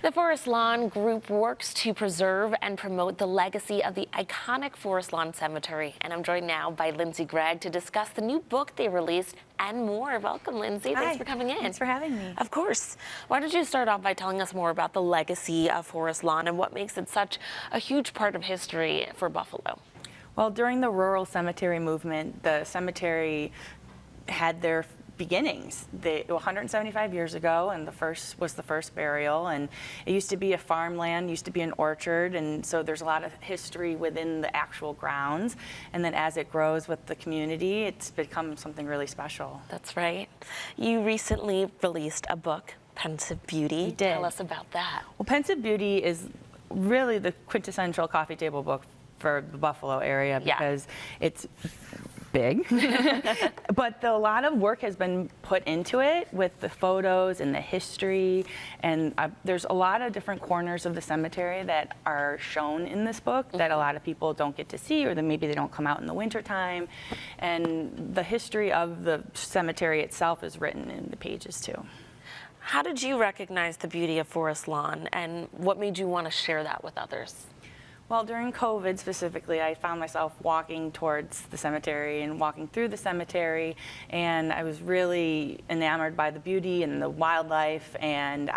The Forest Lawn Group works to preserve and promote the legacy of the iconic Forest Lawn Cemetery. And I'm joined now by Lindsay Gregg to discuss the new book they released and more. Welcome, Lindsay. Hi. Thanks for coming in. Thanks for having me. Of course. Why don't you start off by telling us more about the legacy of Forest Lawn and what makes it such a huge part of history for Buffalo? Well, during the rural cemetery movement, the cemetery had their beginnings. 175 years ago, and the first burial, and it used to be a farmland, used to be an orchard, and so there's a lot of history within the actual grounds. And then as it grows with the community, it's become something really special. That's right. You recently released a book, Pensive Beauty. We did. Tell us about that. Well, Pensive Beauty is really the quintessential coffee table book for the Buffalo area because it's big, but a lot of work has been put into it with the photos and the history, and there's a lot of different corners of the cemetery that are shown in this book that a lot of people don't get to see, or that maybe they don't come out in the winter time, and the history of the cemetery itself is written in the pages too. How did you recognize the beauty of Forest Lawn, and what made you want to share that with others? Well, during COVID specifically, I found myself walking towards the cemetery and walking through the cemetery, and I was really enamored by the beauty and the wildlife, and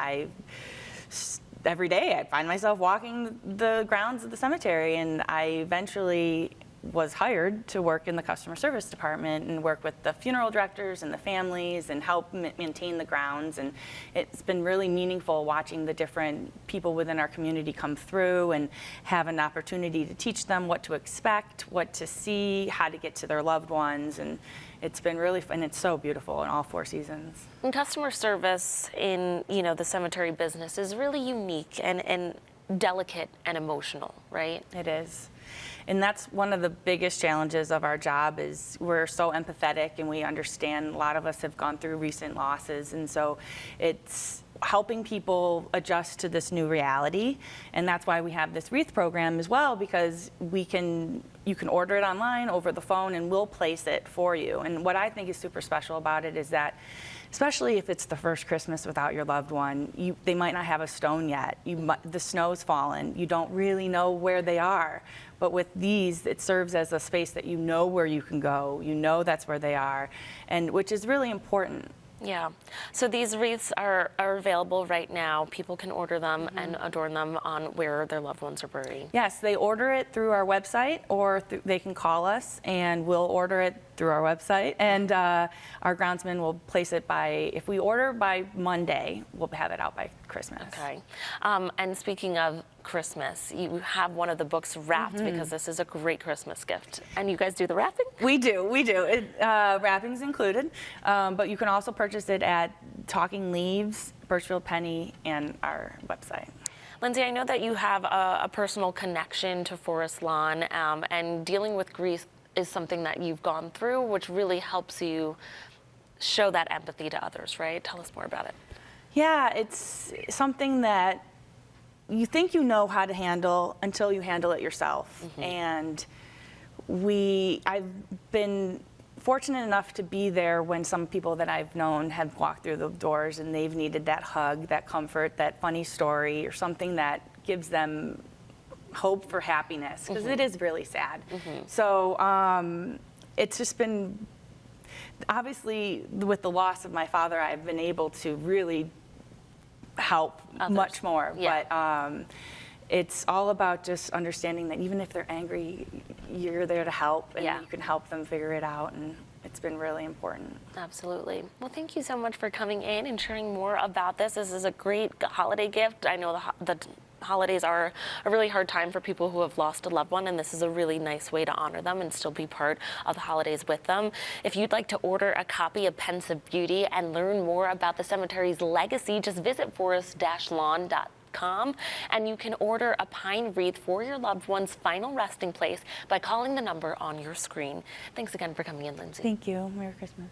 every day I find myself walking the grounds of the cemetery, and I eventually was hired to work in the customer service department and work with the funeral directors and the families and help maintain the grounds. And it's been really meaningful watching the different people within our community come through and have an opportunity to teach them what to expect, what to see, how to get to their loved ones. And it's been really fun. It's so beautiful in all four seasons. And customer service in the cemetery business is really unique and delicate and emotional, right? It is. And that's one of the biggest challenges of our job is we're so empathetic and we understand a lot of us have gone through recent losses, and so it's helping people adjust to this new reality. And that's why we have this wreath program as well, because you can order it online over the phone and we'll place it for you. And what I think is super special about it is that, especially if it's the first Christmas without your loved one, they might not have a stone yet. The snow's fallen. You don't really know where they are. But with these, it serves as a space that you know where you can go. You know that's where they are, and which is really important. Yeah. So these wreaths are available right now. People can order them and adorn them on where their loved ones are buried. Yes, they order it through our website, or they can call us and we'll order it through our website, and our groundsman will place it if we order by Monday, we'll have it out by Christmas. Okay. And speaking of Christmas, you have one of the books wrapped because this is a great Christmas gift. And you guys do the wrapping? We do. Wrapping's included, but you can also purchase it at Talking Leaves, Birchfield Penny, and our website. Lindsay, I know that you have a personal connection to Forest Lawn, and dealing with grief is something that you've gone through, which really helps you show that empathy to others, right? Tell us more about it. Yeah, it's something that you think you know how to handle until you handle it yourself. And I've been fortunate enough to be there when some people that I've known have walked through the doors and they've needed that hug, that comfort, that funny story, or something that gives them hope for happiness, because it is really sad. So it's just been, obviously with the loss of my father, I've been able to really help others much more. Yeah. But it's all about just understanding that even if they're angry, you're there to help, and you can help them figure it out, and it's been really important. Absolutely. Well, thank you so much for coming in and sharing more about this. This is a great holiday gift. I know the holidays are a really hard time for people who have lost a loved one, and this is a really nice way to honor them and still be part of the holidays with them. If you'd like to order a copy of Pensive Beauty and learn more about the cemetery's legacy, just visit forest-lawn.com, and you can order a pine wreath for your loved one's final resting place by calling the number on your screen. Thanks again for coming in, Lindsay. Thank you. Merry Christmas.